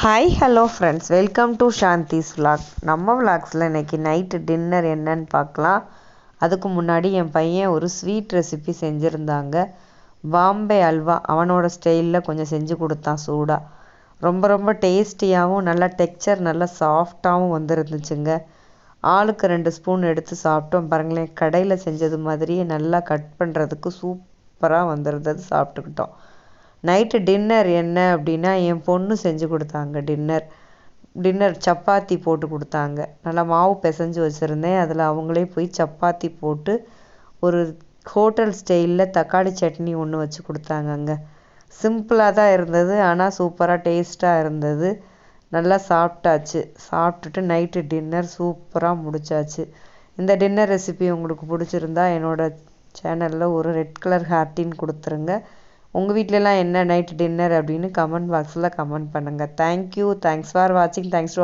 Hi hello friends, welcome to Shanthi's vlog. நம்ம விலாக்ஸில் இன்றைக்கி night dinner என்னன்னு பார்க்கலாம். அதுக்கு முன்னாடி என் பையன் ஒரு ஸ்வீட் ரெசிபி செஞ்சுருந்தாங்க. பாம்பே அல்வா அவனோட ஸ்டைலில் கொஞ்சம் செஞ்சு கொடுத்தான் சூடாக. ரொம்ப ரொம்ப டேஸ்டியாகவும் நல்லா டெக்ஸ்சர் நல்லா சாஃப்டாகவும் வந்துருந்துச்சுங்க. ஆளுக்கு 2 ஸ்பூன் எடுத்து சாப்பிட்டோம். பாருங்களேன், கடையில் செஞ்சது மாதிரியே நல்லா கட் பண்ணுறதுக்கு சூப்பராக வந்துருந்தது. சாப்பிட்டுக்கிட்டோம். நைட்டு டின்னர் என்ன அப்படின்னா, என் பொண்ணு செஞ்சு கொடுத்தாங்க. டின்னர் சப்பாத்தி போட்டு கொடுத்தாங்க. நல்லா மாவு பிசைஞ்சு வச்சுருந்தேன். அதில் அவங்களே போய் சப்பாத்தி போட்டு ஒரு ஹோட்டல் ஸ்டைலில் தக்காளி சட்னி ஒன்று வச்சு கொடுத்தாங்கங்க. சிம்பிளாக தான் இருந்தது, ஆனால் சூப்பராக டேஸ்ட்டாக இருந்தது. நல்லா சாப்பிட்டாச்சு. சாப்பிட்டுட்டு நைட்டு டின்னர் சூப்பராக முடிச்சாச்சு. இந்த டின்னர் ரெசிபி உங்களுக்கு பிடிச்சிருந்தா என்னோடய சேனலில் ஒரு ரெட் கலர் ஹார்ட்டின் கொடுத்துருங்க. உங்கள் வீட்டிலலாம் என்ன நைட் டின்னர் அப்படின்னு கமெண்ட் பாக்ஸில் கமெண்ட் பண்ணுங்கள். தேங்க்யூ. தேங்க்ஸ் ஃபார் வாட்சிங். Thanks to